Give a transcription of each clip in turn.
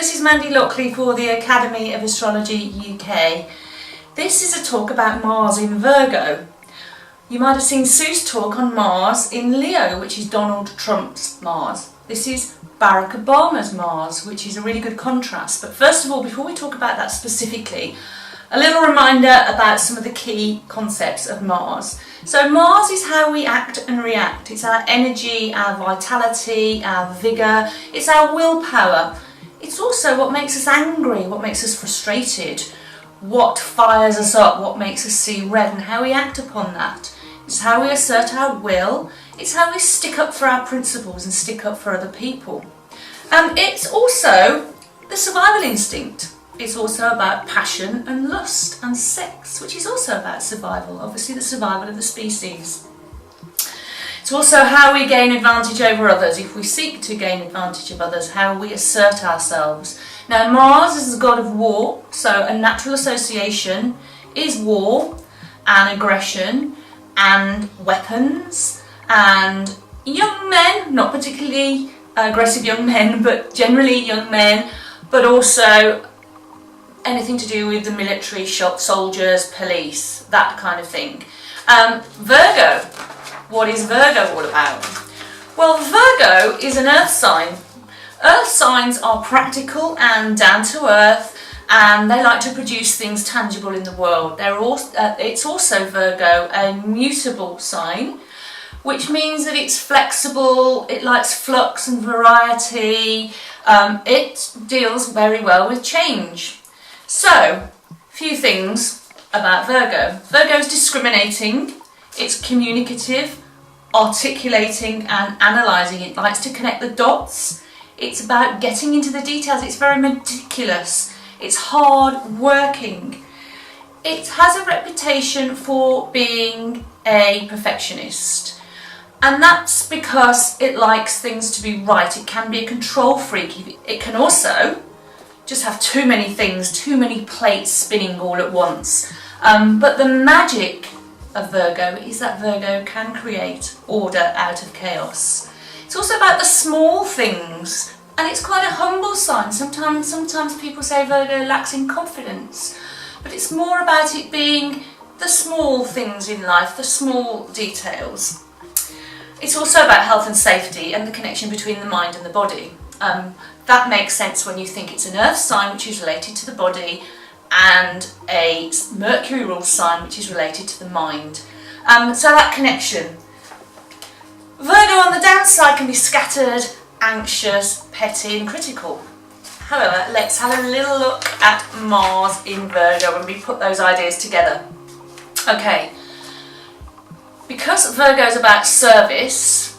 this is Mandi Lockley for the Academy of Astrology UK. This is a talk about Mars in Virgo. You might have seen Sue's talk on Mars in Leo, which is Donald Trump's Mars. This is Barack Obama's Mars, which is a really good contrast. But first of all, before we talk about that specifically, a little reminder about some of the key concepts of Mars. So Mars is how we act and react. It's our energy, our vitality, our vigour, it's our willpower. It's also what makes us angry, what makes us frustrated, what fires us up, what makes us see red, and how we act upon that. It's how we assert our will, it's how we stick up for our principles and stick up for other people. It's also the survival instinct. It's also about passion and lust and sex, which is also about survival, obviously the survival of the species. It's also how we gain advantage over others, if we seek to gain advantage of others, how we assert ourselves. Now Mars is the god of war, so a natural association is war and aggression and weapons and young men, not particularly aggressive young men, but generally young men, but also anything to do with the military, soldiers, police, that kind of thing. Virgo. What is Virgo all about? Well, Virgo is an earth sign. Earth signs are practical and down to earth, and they like to produce things tangible in the world. It's also, Virgo, a mutable sign, which means that it's flexible, it likes flux and variety, it deals very well with change. So, a few things about Virgo. Virgo is discriminating, it's communicative, articulating and analysing. It likes to connect the dots. It's about getting into the details. It's very meticulous. It's hard working. It has a reputation for being a perfectionist. And that's because it likes things to be right. It can be a control freak. It can also just have too many things, too many plates spinning all at once. But the magic of Virgo is that Virgo can create order out of chaos. It's also about the small things, and it's quite a humble sign. Sometimes people say Virgo lacks in confidence, but it's more about it being the small things in life, the small details. It's also about health and safety and the connection between the mind and the body. That makes sense when you think it's an earth sign, which is related to the body, and a Mercury rule sign, which is related to the mind. So that connection. Virgo on the downside can be scattered, anxious, petty and critical. However, let's have a little look at Mars in Virgo when we put those ideas together. Okay, because Virgo is about service,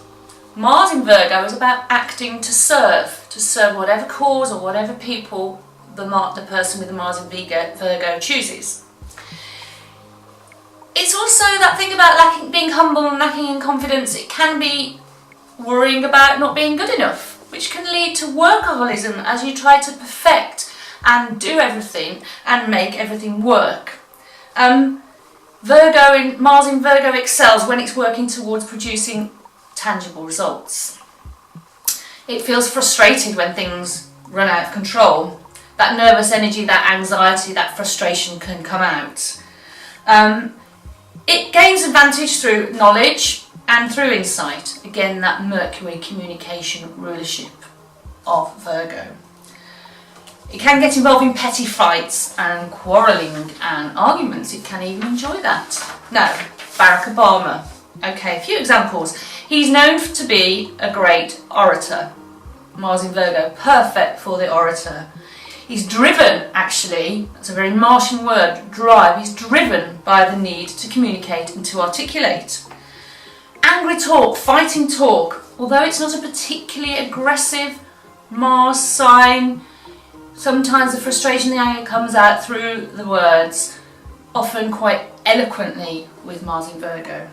Mars in Virgo is about acting to serve whatever cause or whatever people the person with the Mars in Virgo chooses. It's also that thing about being humble and lacking in confidence. It can be worrying about not being good enough, which can lead to workaholism as you try to perfect and do everything and make everything work. Mars in Virgo excels when it's working towards producing tangible results. It feels frustrated when things run out of control. That nervous energy, that anxiety, that frustration can come out. It gains advantage through knowledge and through insight. Again, that Mercury communication rulership of Virgo. It can get involved in petty fights and quarrelling and arguments. It can even enjoy that. Now, Barack Obama. Okay, a few examples. He's known to be a great orator. Mars in Virgo, perfect for the orator. He's driven, actually, that's a very Martian word, drive. He's driven by the need to communicate and to articulate. Angry talk, fighting talk, although it's not a particularly aggressive Mars sign, sometimes the frustration, the anger comes out through the words, often quite eloquently with Mars in Virgo.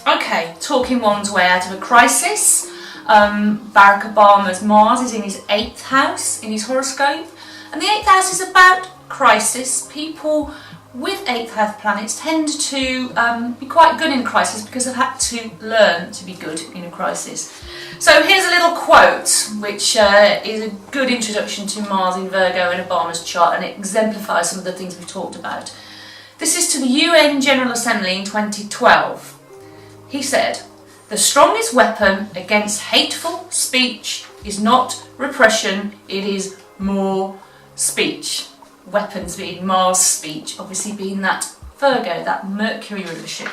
Okay, talking one's way out of a crisis. Barack Obama's Mars is in his 8th house in his horoscope. And the 8th house is about crisis, people with 8th house planets tend to be quite good in crisis because they've had to learn to be good in a crisis. So here's a little quote which is a good introduction to Mars in Virgo in Obama's chart, and it exemplifies some of the things we've talked about. This is to the UN General Assembly in 2012. He said, "The strongest weapon against hateful speech is not repression, it is more speech." Weapons being Mars speech, obviously being that Virgo, that Mercury rulership.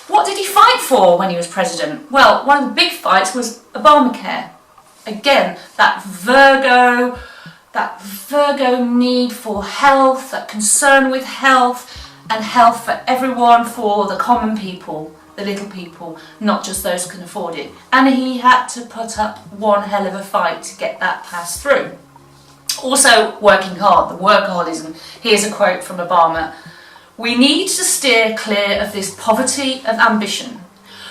What did he fight for when he was president? Well, one of the big fights was Obamacare. Again, that Virgo need for health, that concern with health, and health for everyone, for the common people, the little people, not just those who can afford it. And he had to put up one hell of a fight to get that passed through. Also, working hard, the workaholism. Here's a quote from Obama. "We need to steer clear of this poverty of ambition,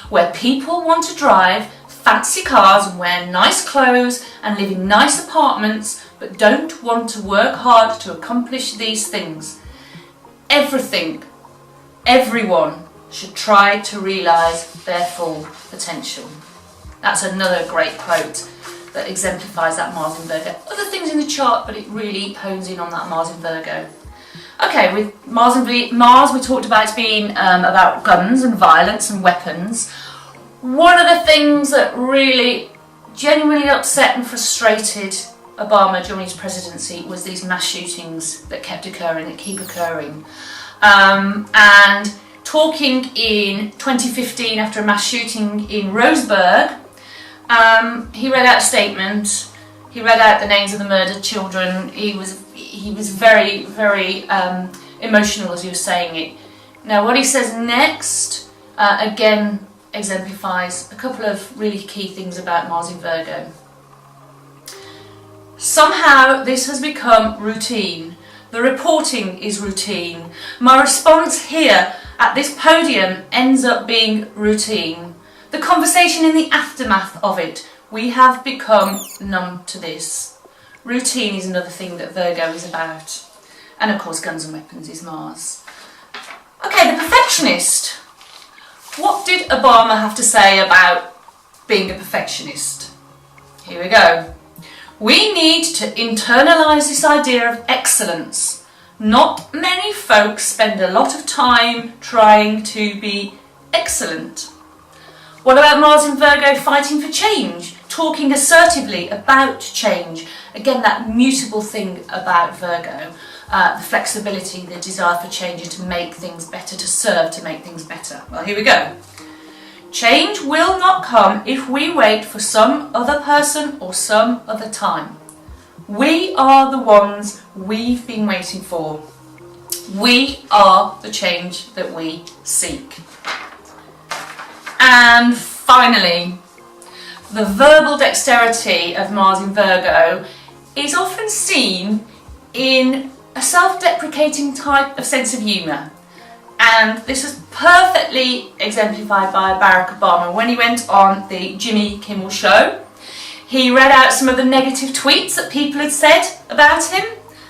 where people want to drive fancy cars and wear nice clothes and live in nice apartments, but don't want to work hard to accomplish these things. Everyone should try to realise their full potential." That's another great quote that exemplifies that Mars in Virgo. Other things in the chart, but it really hones in on that Mars in Virgo. Okay, with Mars we talked about it being about guns and violence and weapons. One of the things that really genuinely upset and frustrated Obama during his presidency was these mass shootings that kept occurring, that keep occurring. And talking in 2015 after a mass shooting in Roseburg, he read out a statement. He read out the names of the murdered children. He was very, very emotional as he was saying it. Now, what he says next again exemplifies a couple of really key things about Mars in Virgo. "Somehow this has become routine. The reporting is routine. My response here at this podium ends up being routine. The conversation in the aftermath of it, we have become numb to this." Routine is another thing that Virgo is about. And of course, guns and weapons is Mars. Okay, the perfectionist. What did Obama have to say about being a perfectionist? Here we go. "We need to internalise this idea of excellence. Not many folks spend a lot of time trying to be excellent." What about Mars in Virgo fighting for change? Talking assertively about change. Again, that mutable thing about Virgo. The flexibility, the desire for change and to make things better, to serve to make things better. Well, here we go. "Change will not come if we wait for some other person or some other time. We are the ones we've been waiting for. We are the change that we seek." And finally, the verbal dexterity of Mars in Virgo is often seen in a self-deprecating type of sense of humour. And this was perfectly exemplified by Barack Obama when he went on the Jimmy Kimmel show. He read out some of the negative tweets that people had said about him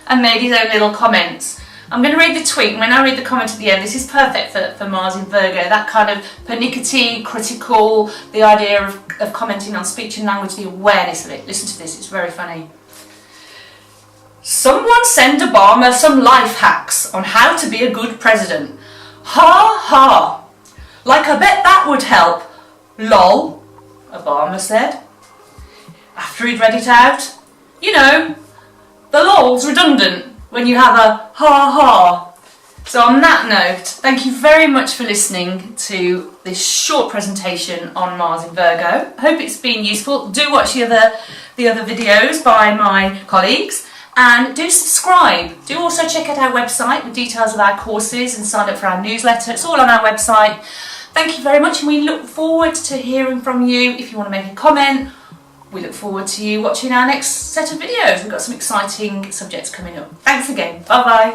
and made his own little comments. I'm going to read the tweet, and when I read the comment at the end, this is perfect for Mars in Virgo, that kind of pernickety, critical, the idea of commenting on speech and language, the awareness of it. Listen to this, it's very funny. "Someone send Obama some life hacks on how to be a good president. Ha ha. Like I bet that would help. Lol," Obama said. After he'd read it out, "You know, the lol's redundant when you have a ha-ha." So on that note, thank you very much for listening to this short presentation on Mars in Virgo. I hope it's been useful. Do watch the other videos by my colleagues and do subscribe. Do also check out our website with details of our courses and sign up for our newsletter. It's all on our website. Thank you very much, and we look forward to hearing from you. If you want to make a comment, we look forward to you watching our next set of videos. We've got some exciting subjects coming up. Thanks again. Bye bye.